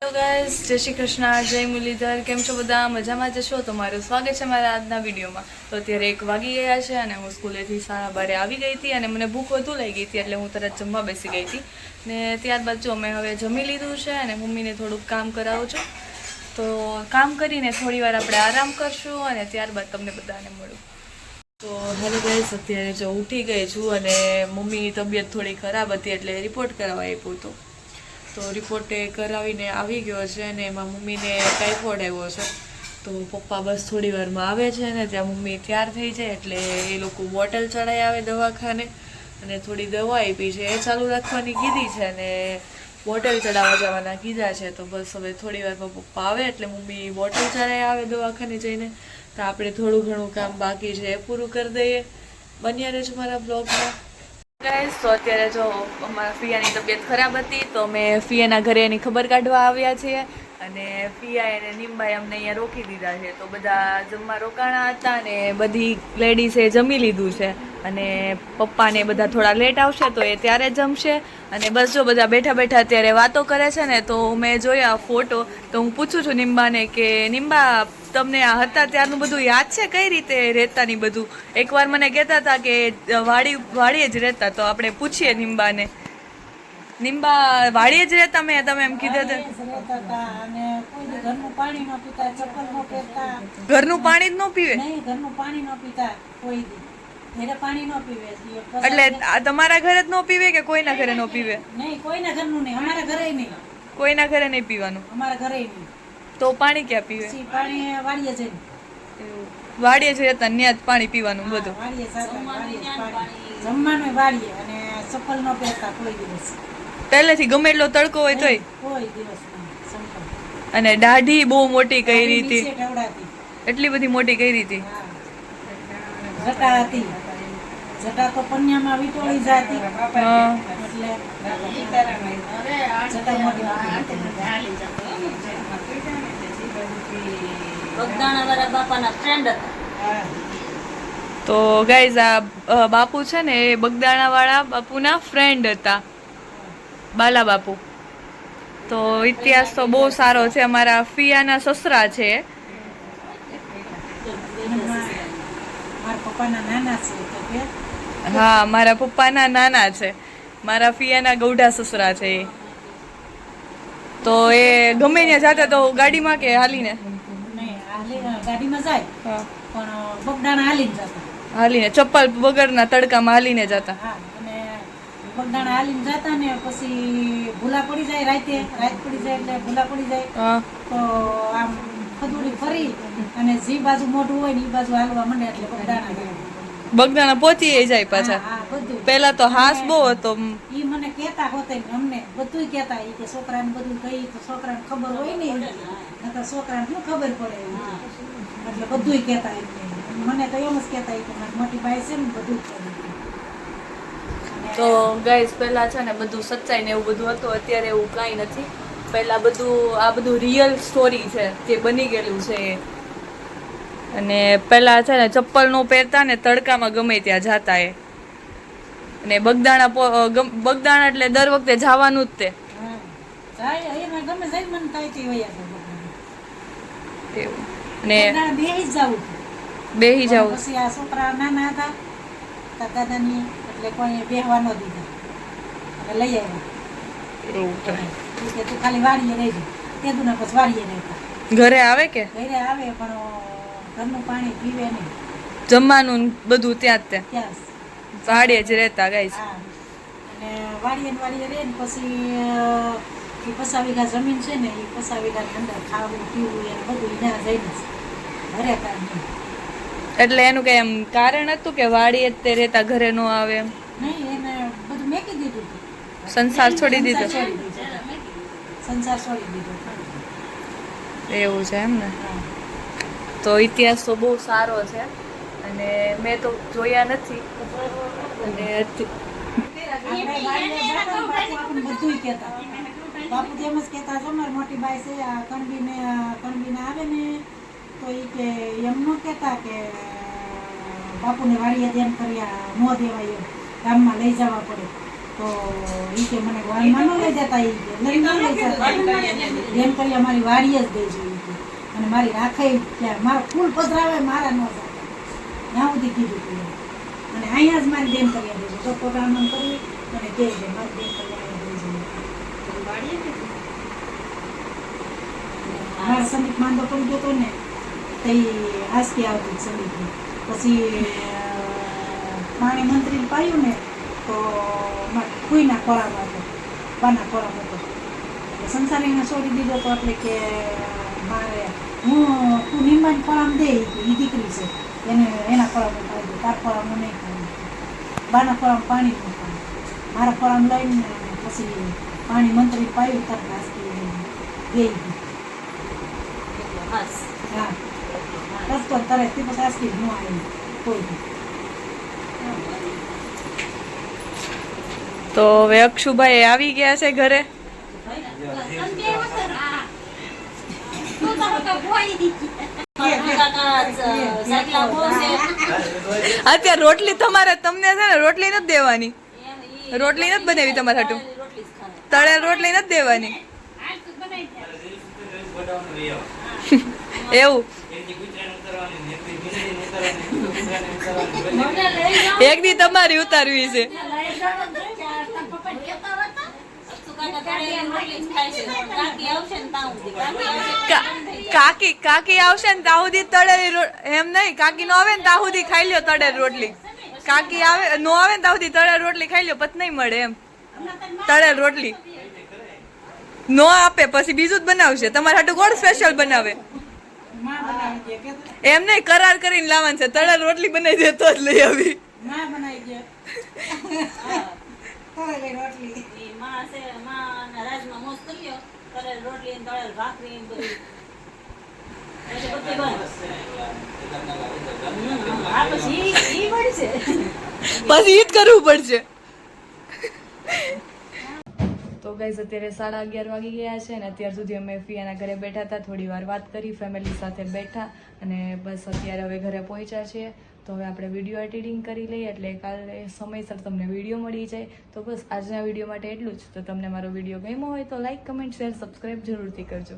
Hello guys, જય શ્રી કૃષ્ણ, જય મુરલીધર. કેમ છો બધા? મજામાં જશો? તમારું સ્વાગત છે મારા આજના વિડીયોમાં. તો અત્યારે 1 વાગી ગયા છે અને હું સ્કૂલેથી 12:30 આવી ગઈ હતી અને મને ભૂખ વધુ લાગી ગઈ હતી એટલે હું તરત જમવા બેસી ગઈ હતી. ને ત્યારબાદ જો મેં હવે જમી લીધું છે અને મમ્મીને થોડુંક કામ કરાવું છું. તો કામ કરીને થોડી વાર આપણે આરામ કરશું અને ત્યારબાદ તમને બધાને મળું. તો હેલો ગાઈસ, અત્યારે જો ઉઠી ગઈ છું અને મમ્મીની તબિયત થોડી ખરાબ હતી એટલે રિપોર્ટ કરાવવા આપ્યું હતું. તો રિપોર્ટ કરાવીને આવી ગયો છે અને એમાં મમ્મીને ટાઇફોઇડ આવ્યો છે. તો પપ્પા બસ થોડી વારમાં આવે છે ને ત્યાં મમ્મી તૈયાર થઈ જાય એટલે એ લોકો બોટલ ચડાવી આવે દવાખાને અને થોડી દવા આપી છે એ ચાલુ રાખવાની કીધી છે અને બોટલ ચડાવવા જવાના કીધા છે. તો બસ હવે થોડી વારમાં પપ્પા આવે એટલે મમ્મી બોટલ ચડાવી આવે દવાખાને જઈને. તો આપણે થોડું ઘણું કામ બાકી છે એ પૂરું કરી દઈએ. બન્યા રહેજો મારા બ્લોગમાં. ગાઈસ, તો અત્યારે જો અમારા ફિયાની તબિયત ખરાબ હતી તો અમે ફિયાના ઘરે એની ખબર કાઢવા આવ્યા છીએ અને ફિયા અને નિમ્બાએ અમને અહીંયા રોકી દીધા છે. તો બધા જમવા રોકાણા હતા અને બધી લેડીઝે જમી લીધું છે અને પપ્પાને બધા થોડા લેટ આવશે તો એ ત્યારે જમશે. અને બસ જો બધા બેઠા બેઠા અત્યારે વાતો કરે છે ને તો મેં જોયા ફોટો તો હું પૂછું છું નિમ્બાને કે નિમ્બા તમને આ હતા ત્યારનું બધું યાદ છે? કઈ રીતે રહેતા ની બધું? એકવાર મને કહેતા હતા કે વાડીએ જ રહેતા. તો આપણે પૂછીએ નિમ્બાને. નિમ્બા વાડીએ જ રહેતા? તમે એમ કીધું ઘરનું પાણી જ ન પીવે? ઘરનું પાણી ન પીતા કોઈ દી. પાણી ન પીવે એટલે તમારા ઘરે જ ન પીવે કે કોઈના ઘરે ન પીવે? નહીં, કોઈના ઘરનું નહીં, અમારા ઘરે નહીં. કોઈના ઘરે નહીં પીવાનું? અમારા ઘરે નહીં. તો પાણી ક્યાં પીવે? પાણી વાડીએ જઈને. વાડીએ જ રહેતા, ત્યાં જ પાણી પીવાનું બધું? જમવાનું વાડીએ અને ચપ્પલ ન પહેરતા કોઈ દિવસ. પહેલેથી ગમે એટલો તડકો હોય તોય? કોઈ દિવસ નહીં. અને દાઢી બહુ મોટી કરી હતી? એટલી બધી મોટી કરી હતી? જટા હતી. જટા તો પન્યામાં વીટોળી જાતી એટલે જટા મોટી. બગદાણાવાળા બાપાના ફ્રેન્ડ હતા. તો ગાઈઝ, આ બાપુ છે ને એ બગદાણાવાળા બાપુના ફ્રેન્ડ હતા, બાલા બાપુ. તો ઇતિહાસ તો બહુ સારો છે. અમારા ફિયાના સસરા છે. હા, મારા પપ્પાના નાના છે. મારા ફિયાના ગૌઢા સસરા છે એ. તો એ ગમે ત્યાં જાતા તો ગાડીમાં કે હાલીને? ગાડીમાં જાય પણ બગદાણા હાલીને જતા. હાલીને? ચપ્પલ વગરના તડકામાં હાલીને જતા? અને બગદાણા હાલીને જતા ને પછી ભૂલા પડી જાય. રાત પડી જાય એટલે ભૂલા પડી જાય તો આમ ખદુડી ફરી અને જે બાજુ મોઢું હોય ને એ બાજુ હાલવા માંડે એટલે બગદાણા પહોંચી જાય પાછા. પેલા તો હાસ બહુ હતો. ઈ મને કેતા હોતે, અમને બધું કેતા કે છોકરાને બધું કહી તો છોકરાને ખબર હોય ને, નકર છોકરાને શું ખબર પડે. એટલે બધું કેતા. મને તો એમ જ કેતા કે મારી મોટી ભાઈ છે ને બધું. તો ગાઈસ, પહેલા છે ને બધું સચ્ચાઈ ને એવું બધું હતું. અત્યારે એવું કાંઈ નથી. પહેલા બધું રિયલ સ્ટોરી છે જે બની ગયેલું છે એ. અને પહેલા છે ને ચપ્પલ નો પહેરતા ને તડકામાં ગમે ત્યાં જાતા એ. અને બગદાણા એટલે દર વખતે જવાનું જ તે. બેહી જાવ. પછી આ છોકરા નાના હતા દાદાની એટલે કોઈ બેહવા ન દીધા અને લઈ આવ્યા. તું ખાલી વાડીએ રહેજે. તે તું પછી વાડીએ રહેતા. ઘરે આવે કે? ઘરે આવે પણ ઘરનું પાણી પીવે નહીં. જમવાનું બધું ત્યાં જ ત્યાં વાડીએ જ રહેતા ગાઈસ. અને વાડીએ રહે ને પછી 50 વીઘા જમીન છે ને એ 50 વીઘાની અંદર ખાવું પીવું એને બધું ત્યાં જઈને ઘરે કાઢી. એટલે એનું કઈ એમ કારણ હતું કે વાડીએ જ તે રહેતા, ઘરે નો આવે એમ? નહીં, એને બધું મેકી દીધું. સંસાર છોડી દીધો? સંસાર છોડી દીધો. એવું છે એમ ને? તો ઇતિહાસ તો બહુ સારો છે અને મેં તો જોયા નથી. અને બધું કેતા બાપુ એમ જ કેતા છો મારી મોટી બાઈ છે આ કણબીને આવે ને તો એ કે એમ ન કેતા કે બાપુને વાડીએ ધ્યાન કર્યા ન દેવાય એમ ગામમાં લઈ જવા પડે. તો ઈ કે મને વાનમાં ન લઈ જતા ઈ કે લઈ ન લઈ જતા એમ કરી અમારી વાડી જ ગઈ છે ઈ કે. અને મારી રાખે ત્યાં મારા ફૂલ પધરાવે મારા ન જતા ત્યાં સુધી કીધું તું એમ. અને અહીંયા જ મારી બેન કરી દેજો તો પ્રોગ્રામ કરવી અને કહે છે મારી બેન કરી મારા સંદીપ માંદો પડી ગયો હતો ને તો એ આસકી આવતી સંદીપની પછી પાણી મંત્રીને પાયું ને તો કોઈના ખોરામાં હતો બાના ખોરામાં હતો સંસારીને છોડી દીધો હતો એટલે કે મારે તું નિર્માણ ખોરામ દે કે એ દીકરી છે એને એના ખોરામાં ખાઈ દે તાર ખોરામાં નહીં ખાઈ બાના ખોરામાં પાણી નહીં ખાય મારા ખોરામ લઈને પછી પાણી મંત્રી પાયું તાર આસકી ગઈ હા રસ્તો તરે તે પછી આસકી ન આવી કોઈ તો હવે અક્ષુભાઈ આવી ગયા છે ઘરે. અત્યારે રોટલી તમારે તમને છે ને રોટલી નથી દેવાની, રોટલી નથી બનાવી તમારે હાટું, તળેલ રોટલી નથી દેવાની. એવું એક દી તમારી ઉતારવી છે. કાકી આવશે ને ત્યાં સુધી તળેલી એમ નહીં, કાકી નો આવે ને ત્યાં સુધી ખાઈ લ્યો તળેલ રોટલી. કાકી આવે નો આવે ને ત્યાં સુધી તળેલ રોટલી ખાઈ લ્યો, પછી નહીં મળે એમ. તળેલ રોટલી નો આપે પછી બીજું જ બનાવશે તમારે હાટું. કોણ સ્પેશિયલ બનાવે એમ નહીં, કરાર કરીને લાવવાનું છે. તળેલ રોટલી બનાવી દે તો જ લઈ આવી. પછી ઈ જ કરવું પડશે. તો ગાઈઝ અત્યારે 11:30 વાગી ગયા છે અને અત્યાર સુધી અમે ફિયાના ઘરે બેઠા હતા, થોડી વાર વાત કરી, ફેમિલી સાથે બેઠા અને બસ અત્યારે હવે ઘરે પહોંચ્યા છીએ. તો હવે આપણે વિડીયો એડિટિંગ કરી લઈએ એટલે કાલે સમયસર તમને વિડીયો મળી જાય. તો બસ આજના વિડીયો માટે એટલું જ. તો તમને મારો વિડીયો ગમ્યો હોય તો લાઈક, કમેન્ટ, શેર, સબસ્ક્રાઈબ જરૂરથી કરજો.